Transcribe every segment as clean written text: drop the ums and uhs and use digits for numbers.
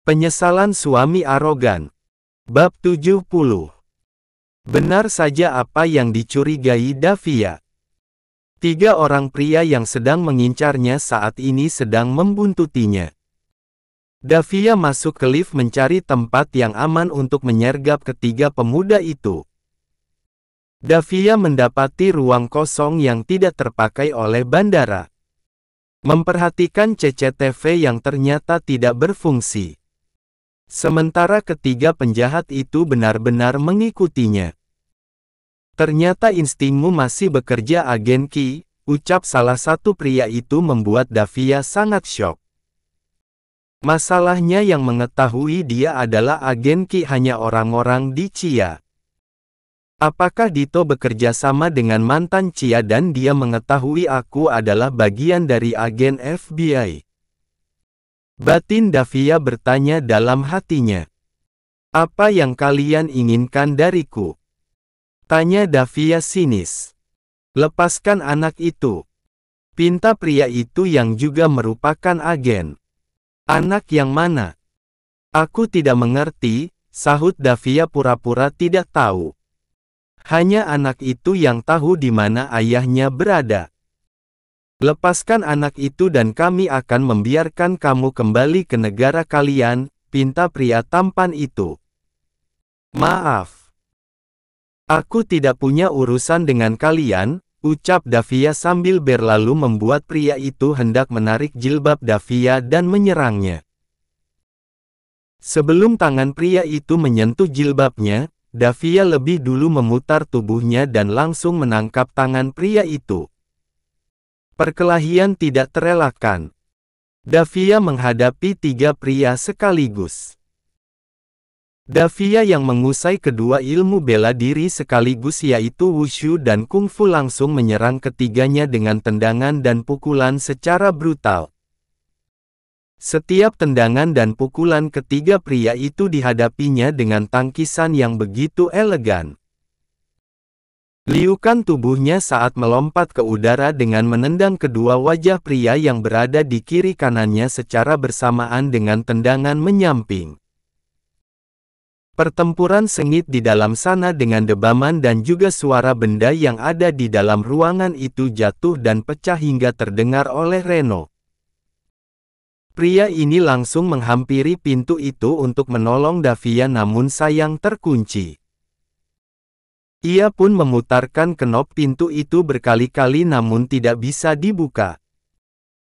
Penyesalan suami arogan. Bab 70. Benar saja apa yang dicurigai Davia. 3 orang pria yang sedang mengincarnya saat ini sedang membuntutinya. Davia masuk ke lift mencari tempat yang aman untuk menyergap ketiga pemuda itu. Davia mendapati ruang kosong yang tidak terpakai oleh bandara. Memperhatikan CCTV yang ternyata tidak berfungsi. Sementara ketiga penjahat itu benar-benar mengikutinya. Ternyata instingmu masih bekerja, Agen Ki, ucap salah satu pria itu membuat Davia sangat syok. Masalahnya yang mengetahui dia adalah Agen Ki hanya orang-orang di Chia. Apakah Dito bekerja sama dengan mantan Chia dan dia mengetahui aku adalah bagian dari agen FBI? Batin Davia bertanya dalam hatinya. Apa yang kalian inginkan dariku? Tanya Davia sinis. Lepaskan anak itu. Pinta pria itu yang juga merupakan agen. Anak yang mana? Aku tidak mengerti, sahut Davia pura-pura tidak tahu. Hanya anak itu yang tahu di mana ayahnya berada. Lepaskan anak itu dan kami akan membiarkan kamu kembali ke negara kalian, pinta pria tampan itu. Maaf. Aku tidak punya urusan dengan kalian, ucap Davia sambil berlalu membuat pria itu hendak menarik jilbab Davia dan menyerangnya. Sebelum tangan pria itu menyentuh jilbabnya, Davia lebih dulu memutar tubuhnya dan langsung menangkap tangan pria itu. Perkelahian tidak terelakkan. Davia menghadapi 3 pria sekaligus. Davia yang menguasai kedua ilmu bela diri sekaligus yaitu Wushu dan Kungfu langsung menyerang ketiganya dengan tendangan dan pukulan secara brutal. Setiap tendangan dan pukulan ketiga pria itu dihadapinya dengan tangkisan yang begitu elegan. Liukan tubuhnya saat melompat ke udara dengan menendang kedua wajah pria yang berada di kiri kanannya secara bersamaan dengan tendangan menyamping. Pertempuran sengit di dalam sana dengan debaman dan juga suara benda yang ada di dalam ruangan itu jatuh dan pecah hingga terdengar oleh Reno. Pria ini langsung menghampiri pintu itu untuk menolong Davia namun sayang terkunci. Ia pun memutarkan kenop pintu itu berkali-kali namun tidak bisa dibuka.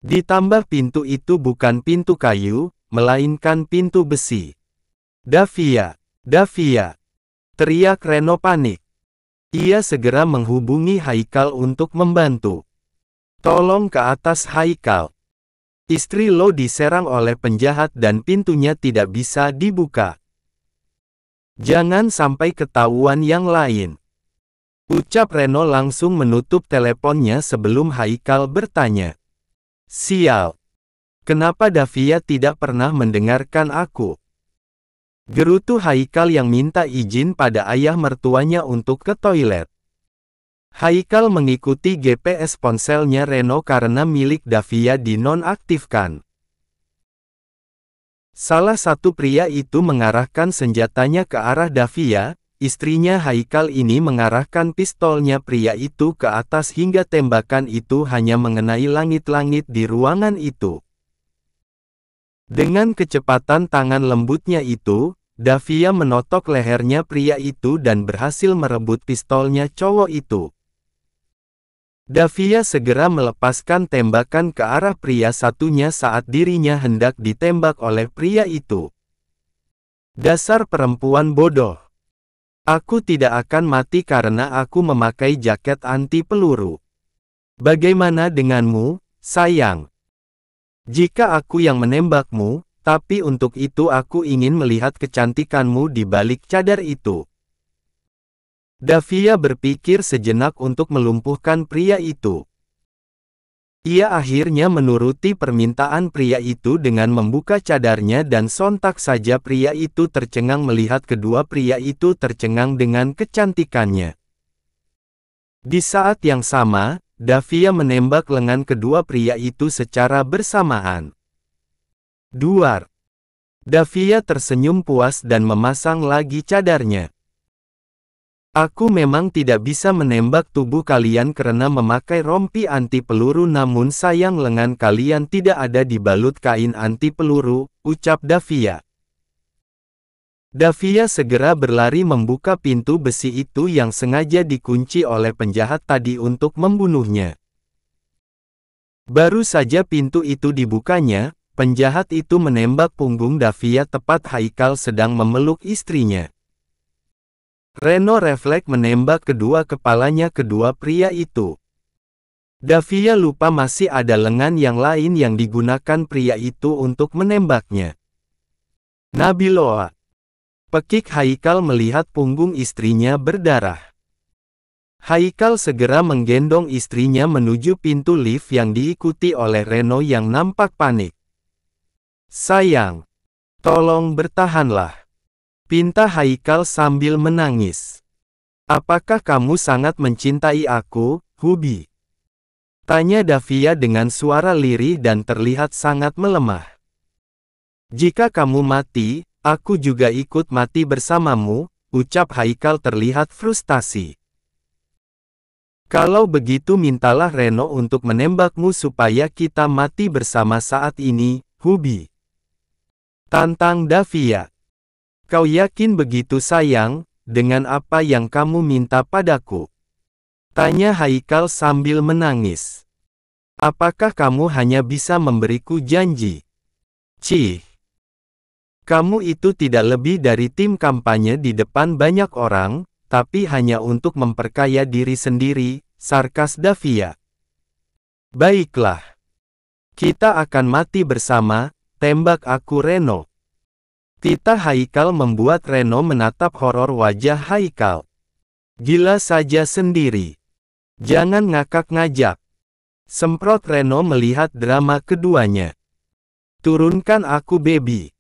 Ditambah pintu itu bukan pintu kayu, melainkan pintu besi. Davia! Davia! Teriak Reno panik. Ia segera menghubungi Haikal untuk membantu. Tolong ke atas Haikal. Istri lo diserang oleh penjahat dan pintunya tidak bisa dibuka. Jangan sampai ketahuan yang lain. Ucap Reno langsung menutup teleponnya sebelum Haikal bertanya. Sial. Kenapa Davia tidak pernah mendengarkan aku? Gerutu Haikal yang minta izin pada ayah mertuanya untuk ke toilet. Haikal mengikuti GPS ponselnya Reno karena milik Davia dinonaktifkan. Salah satu pria itu mengarahkan senjatanya ke arah Davia, istrinya Haikal ini mengarahkan pistolnya pria itu ke atas hingga tembakan itu hanya mengenai langit-langit di ruangan itu. Dengan kecepatan tangan lembutnya itu, Davia menotok lehernya pria itu dan berhasil merebut pistolnya cowok itu. Davia segera melepaskan tembakan ke arah pria satunya saat dirinya hendak ditembak oleh pria itu. Dasar perempuan bodoh. Aku tidak akan mati karena aku memakai jaket anti peluru. Bagaimana denganmu, sayang? Jika aku yang menembakmu, tapi untuk itu aku ingin melihat kecantikanmu di balik cadar itu. Davia berpikir sejenak untuk melumpuhkan pria itu. Ia akhirnya menuruti permintaan pria itu dengan membuka cadarnya dan sontak saja pria itu tercengang melihat kedua pria itu tercengang dengan kecantikannya. Di saat yang sama, Davia menembak lengan kedua pria itu secara bersamaan. Duar! Davia tersenyum puas dan memasang lagi cadarnya. Aku memang tidak bisa menembak tubuh kalian karena memakai rompi anti peluru, namun sayang lengan kalian tidak ada dibalut kain anti peluru, ucap Davia. Davia segera berlari membuka pintu besi itu yang sengaja dikunci oleh penjahat tadi untuk membunuhnya. Baru saja pintu itu dibukanya, penjahat itu menembak punggung Davia tepat Haikal sedang memeluk istrinya. Reno refleks menembak kedua kepalanya kedua pria itu. Davia lupa masih ada lengan yang lain yang digunakan pria itu untuk menembaknya. Nabiloa. Pekik Haikal melihat punggung istrinya berdarah. Haikal segera menggendong istrinya menuju pintu lift yang diikuti oleh Reno yang nampak panik. Sayang, tolong bertahanlah, pinta Haikal sambil menangis. Apakah kamu sangat mencintai aku, Hubi? Tanya Davia dengan suara lirih dan terlihat sangat melemah. Jika kamu mati, aku juga ikut mati bersamamu, ucap Haikal terlihat frustasi. Kalau begitu mintalah Reno untuk menembakmu supaya kita mati bersama saat ini, Hubi. Tantang Davia. Kau yakin begitu sayang, dengan apa yang kamu minta padaku? Tanya Haikal sambil menangis. Apakah kamu hanya bisa memberiku janji? Cih. Kamu itu tidak lebih dari tim kampanye di depan banyak orang, tapi hanya untuk memperkaya diri sendiri, sarkas Davia. Baiklah. Kita akan mati bersama, tembak aku Reno. Tita Haikal membuat Reno menatap horor wajah Haikal. Gila saja sendiri. Jangan ngakak-ngajak. Semprot Reno melihat drama keduanya. Turunkan aku baby.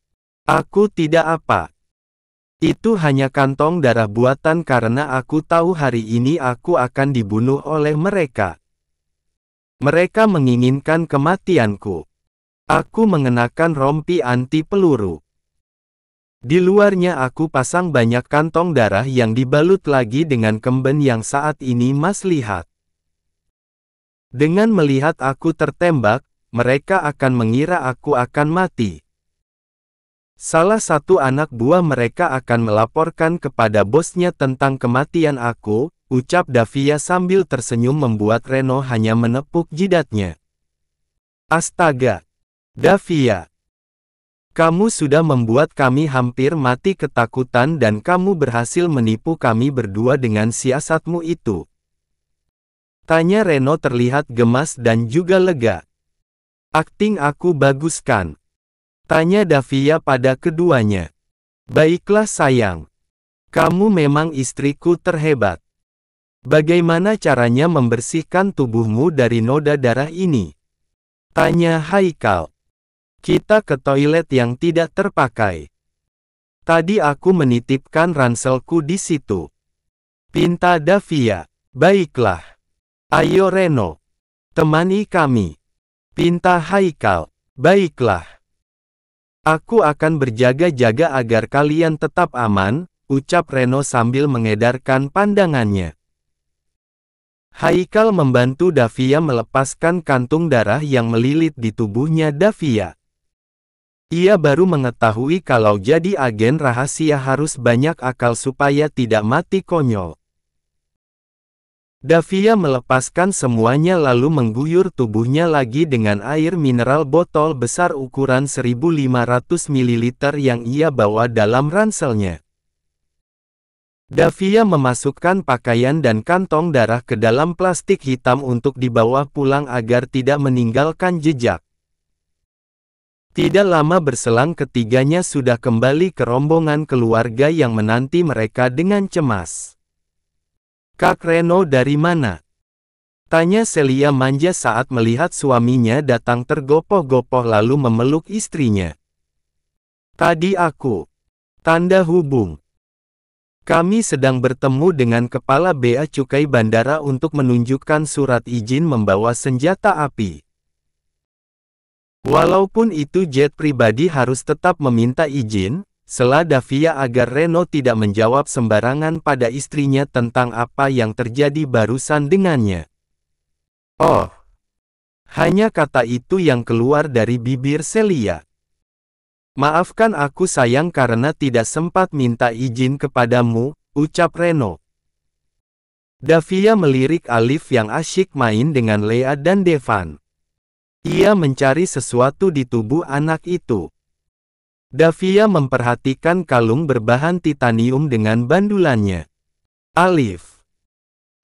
Aku tidak apa. Itu hanya kantong darah buatan karena aku tahu hari ini aku akan dibunuh oleh mereka. Mereka menginginkan kematianku. Aku mengenakan rompi anti peluru. Di luarnya aku pasang banyak kantong darah yang dibalut lagi dengan kemben yang saat ini Mas lihat. Dengan melihat aku tertembak, mereka akan mengira aku akan mati. Salah satu anak buah mereka akan melaporkan kepada bosnya tentang kematian aku, ucap Davia sambil tersenyum membuat Reno hanya menepuk jidatnya. Astaga! Davia! Kamu sudah membuat kami hampir mati ketakutan dan kamu berhasil menipu kami berdua dengan siasatmu itu. Tanya Reno terlihat gemas dan juga lega. Akting aku bagus kan? Tanya Davia pada keduanya. Baiklah sayang. Kamu memang istriku terhebat. Bagaimana caranya membersihkan tubuhmu dari noda darah ini? Tanya Haikal. Kita ke toilet yang tidak terpakai. Tadi aku menitipkan ranselku di situ. Pinta Davia. Baiklah. Ayo Reno. Temani kami. Pinta Haikal. Baiklah. Aku akan berjaga-jaga agar kalian tetap aman, ucap Reno sambil mengedarkan pandangannya. Haikal membantu Davia melepaskan kantung darah yang melilit di tubuhnya Davia. Ia baru mengetahui kalau jadi agen rahasia harus banyak akal supaya tidak mati konyol. Davia melepaskan semuanya lalu mengguyur tubuhnya lagi dengan air mineral botol besar ukuran 1500 ml yang ia bawa dalam ranselnya. Davia memasukkan pakaian dan kantong darah ke dalam plastik hitam untuk dibawa pulang agar tidak meninggalkan jejak. Tidak lama berselang ketiganya sudah kembali ke rombongan keluarga yang menanti mereka dengan cemas. Kak Reno dari mana? Tanya Celia manja saat melihat suaminya datang tergopoh-gopoh lalu memeluk istrinya. Tadi aku. Tanda hubung. Kami sedang bertemu dengan Kepala Bea Cukai Bandara untuk menunjukkan surat izin membawa senjata api. Walaupun itu jet pribadi harus tetap meminta izin, sela Davia agar Reno tidak menjawab sembarangan pada istrinya tentang apa yang terjadi barusan dengannya. Oh, hanya kata itu yang keluar dari bibir Celia. Maafkan aku sayang karena tidak sempat minta izin kepadamu, ucap Reno. Davia melirik Alif yang asyik main dengan Lea dan Devan. Ia mencari sesuatu di tubuh anak itu. Davia memperhatikan kalung berbahan titanium dengan bandulannya. Alif,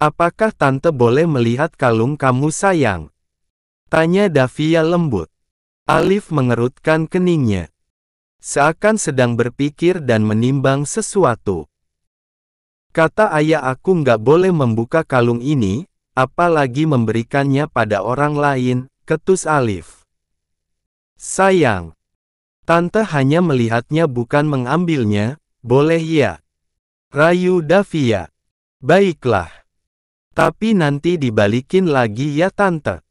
apakah tante boleh melihat kalung kamu sayang? Tanya Davia lembut. Alif mengerutkan keningnya. Seakan sedang berpikir dan menimbang sesuatu. Kata ayah aku nggak boleh membuka kalung ini, apalagi memberikannya pada orang lain, ketus Alif. Sayang, tante hanya melihatnya bukan mengambilnya, boleh ya? Rayu Davia. Baiklah. Tapi nanti dibalikin lagi ya tante.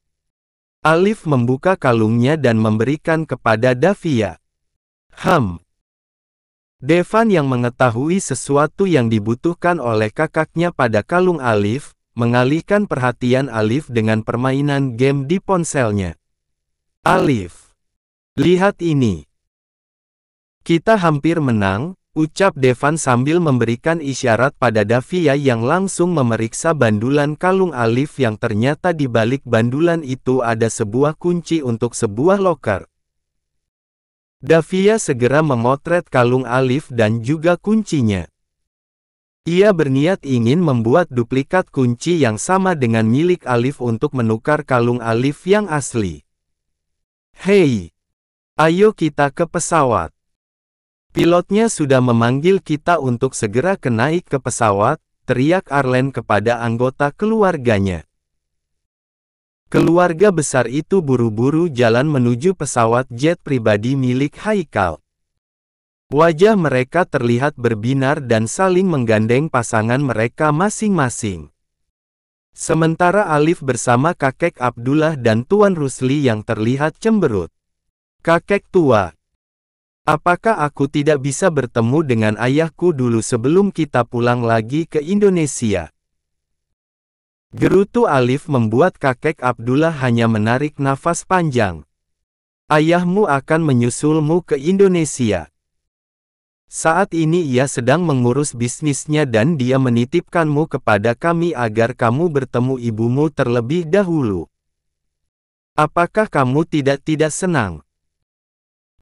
Alif membuka kalungnya dan memberikan kepada Davia. Devan yang mengetahui sesuatu yang dibutuhkan oleh kakaknya pada kalung Alif, mengalihkan perhatian Alif dengan permainan game di ponselnya. Alif, lihat ini. Kita hampir menang, ucap Devan sambil memberikan isyarat pada Davia yang langsung memeriksa bandulan kalung Alif yang ternyata di balik bandulan itu ada sebuah kunci untuk sebuah loker. Davia segera memotret kalung Alif dan juga kuncinya. Ia berniat ingin membuat duplikat kunci yang sama dengan milik Alif untuk menukar kalung Alif yang asli. Hei, ayo kita ke pesawat. Pilotnya sudah memanggil kita untuk segera naik ke pesawat, teriak Arlen kepada anggota keluarganya. Keluarga besar itu buru-buru jalan menuju pesawat jet pribadi milik Haikal. Wajah mereka terlihat berbinar dan saling menggandeng pasangan mereka masing-masing. Sementara Alif bersama kakek Abdullah dan Tuan Rusli yang terlihat cemberut. Kakek tua, apakah aku tidak bisa bertemu dengan ayahku dulu sebelum kita pulang lagi ke Indonesia? Gerutu Alif membuat kakek Abdullah hanya menarik nafas panjang. Ayahmu akan menyusulmu ke Indonesia. Saat ini ia sedang mengurus bisnisnya dan dia menitipkanmu kepada kami agar kamu bertemu ibumu terlebih dahulu. Apakah kamu tidak senang?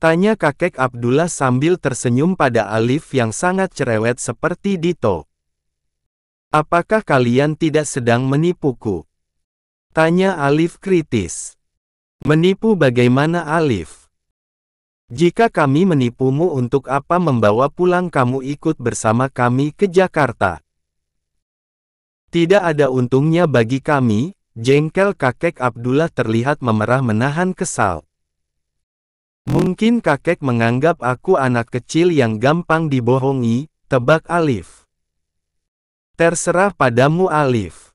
Tanya kakek Abdullah sambil tersenyum pada Alif yang sangat cerewet seperti Dito. Apakah kalian tidak sedang menipuku? Tanya Alif kritis. Menipu bagaimana Alif? Jika kami menipumu untuk apa membawa pulang kamu ikut bersama kami ke Jakarta? Tidak ada untungnya bagi kami, jengkel kakek Abdullah terlihat memerah menahan kesal. Mungkin kakek menganggap aku anak kecil yang gampang dibohongi, tebak Alif. Terserah padamu Alif.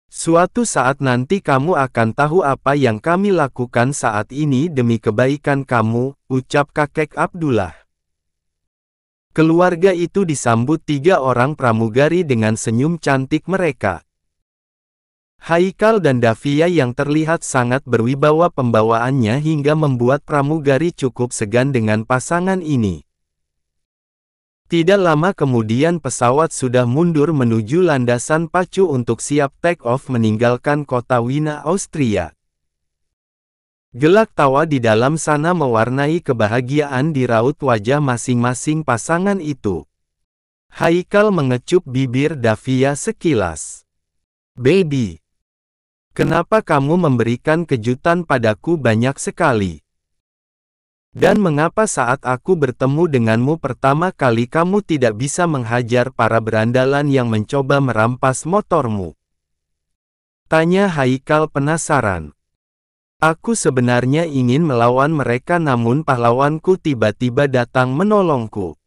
Suatu saat nanti kamu akan tahu apa yang kami lakukan saat ini demi kebaikan kamu, ucap kakek Abdullah. Keluarga itu disambut 3 orang pramugari dengan senyum cantik mereka. Haikal dan Davia yang terlihat sangat berwibawa pembawaannya hingga membuat pramugari cukup segan dengan pasangan ini. Tidak lama kemudian pesawat sudah mundur menuju landasan pacu untuk siap take off meninggalkan kota Wina, Austria. Gelak tawa di dalam sana mewarnai kebahagiaan di raut wajah masing-masing pasangan itu. Haikal mengecup bibir Davia sekilas. Baby, kenapa kamu memberikan kejutan padaku banyak sekali? Dan mengapa saat aku bertemu denganmu pertama kali kamu tidak bisa menghajar para berandalan yang mencoba merampas motormu? Tanya Haikal penasaran. Aku sebenarnya ingin melawan mereka namun pahlawanku tiba-tiba datang menolongku.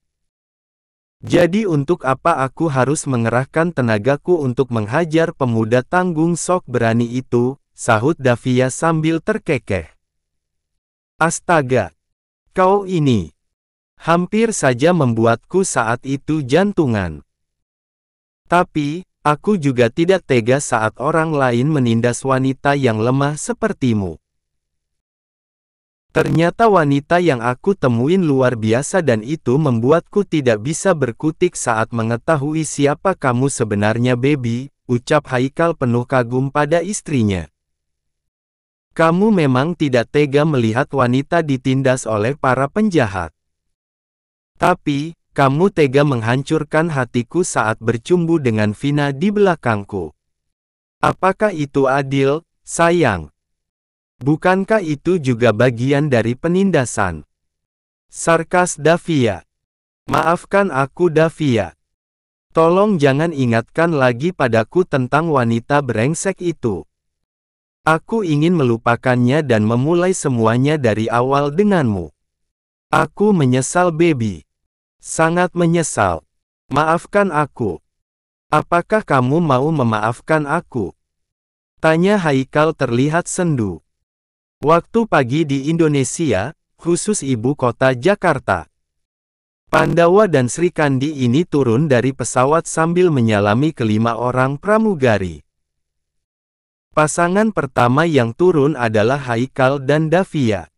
Jadi untuk apa aku harus mengerahkan tenagaku untuk menghajar pemuda tanggung sok berani itu, sahut Davia sambil terkekeh. Astaga! Kau ini! Hampir saja membuatku saat itu jantungan. Tapi, aku juga tidak tega saat orang lain menindas wanita yang lemah sepertimu. Ternyata wanita yang aku temuin luar biasa dan itu membuatku tidak bisa berkutik saat mengetahui siapa kamu sebenarnya baby, ucap Haikal penuh kagum pada istrinya. Kamu memang tidak tega melihat wanita ditindas oleh para penjahat. Tapi, kamu tega menghancurkan hatiku saat bercumbu dengan Vina di belakangku. Apakah itu adil, sayang? Bukankah itu juga bagian dari penindasan? Sarkas Davia. Maafkan aku Davia. Tolong jangan ingatkan lagi padaku tentang wanita brengsek itu. Aku ingin melupakannya dan memulai semuanya dari awal denganmu. Aku menyesal baby. Sangat menyesal. Maafkan aku. Apakah kamu mau memaafkan aku? Tanya Haikal terlihat sendu. Waktu pagi di Indonesia, khusus ibu kota Jakarta. Pandawa dan Sri Kandi ini turun dari pesawat sambil menyalami kelima orang pramugari. Pasangan pertama yang turun adalah Haikal dan Davia.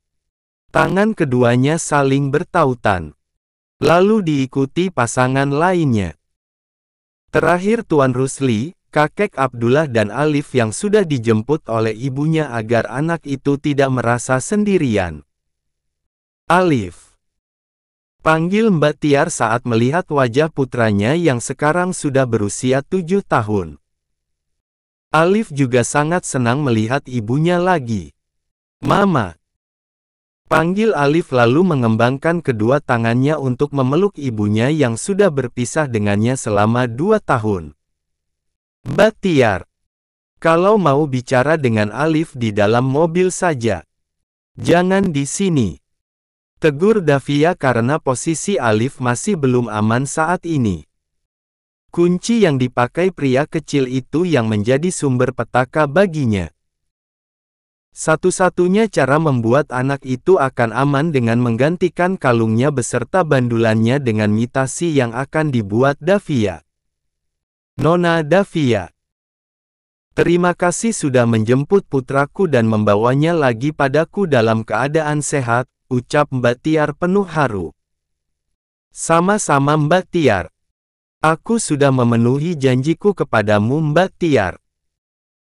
Tangan keduanya saling bertautan. Lalu diikuti pasangan lainnya. Terakhir Tuan Rusli, kakek Abdullah dan Alif yang sudah dijemput oleh ibunya agar anak itu tidak merasa sendirian. Alif. Panggil Mbak Tiar saat melihat wajah putranya yang sekarang sudah berusia 7 tahun. Alif juga sangat senang melihat ibunya lagi. Mama. Panggil Alif lalu mengembangkan kedua tangannya untuk memeluk ibunya yang sudah berpisah dengannya selama 2 tahun. Mbak Tiar. Kalau mau bicara dengan Alif di dalam mobil saja. Jangan di sini. Tegur Davia karena posisi Alif masih belum aman saat ini. Kunci yang dipakai pria kecil itu yang menjadi sumber petaka baginya. Satu-satunya cara membuat anak itu akan aman dengan menggantikan kalungnya beserta bandulannya dengan mitasi yang akan dibuat Davia. Nona Davia. Terima kasih sudah menjemput putraku dan membawanya lagi padaku dalam keadaan sehat, ucap Mbak Tiar penuh haru. Sama-sama Mbak Tiar. Aku sudah memenuhi janjiku kepadamu Mbak Tiar.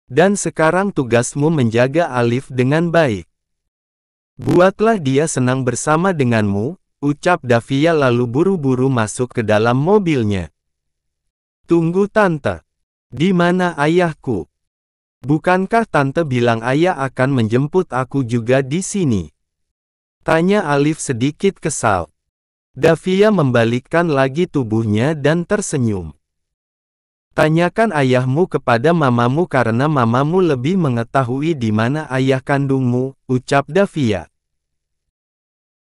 Dan sekarang tugasmu menjaga Alif dengan baik. Buatlah dia senang bersama denganmu, ucap Davia lalu buru-buru masuk ke dalam mobilnya. Tunggu Tante. Di mana ayahku? Bukankah Tante bilang ayah akan menjemput aku juga di sini? Tanya Alif sedikit kesal. Davia membalikkan lagi tubuhnya dan tersenyum. Tanyakan ayahmu kepada mamamu karena mamamu lebih mengetahui di mana ayah kandungmu, ucap Davia.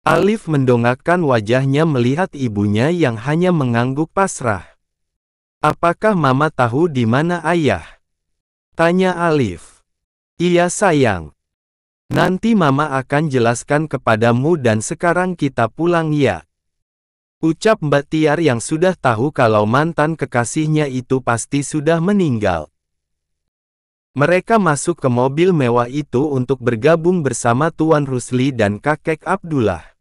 Alif mendongakkan wajahnya melihat ibunya yang hanya mengangguk pasrah. Apakah mama tahu di mana ayah? Tanya Alif. Iya sayang. Nanti mama akan jelaskan kepadamu dan sekarang kita pulang ya. Ucap Mbak Tiar yang sudah tahu kalau mantan kekasihnya itu pasti sudah meninggal. Mereka masuk ke mobil mewah itu untuk bergabung bersama Tuan Rusli dan kakek Abdullah.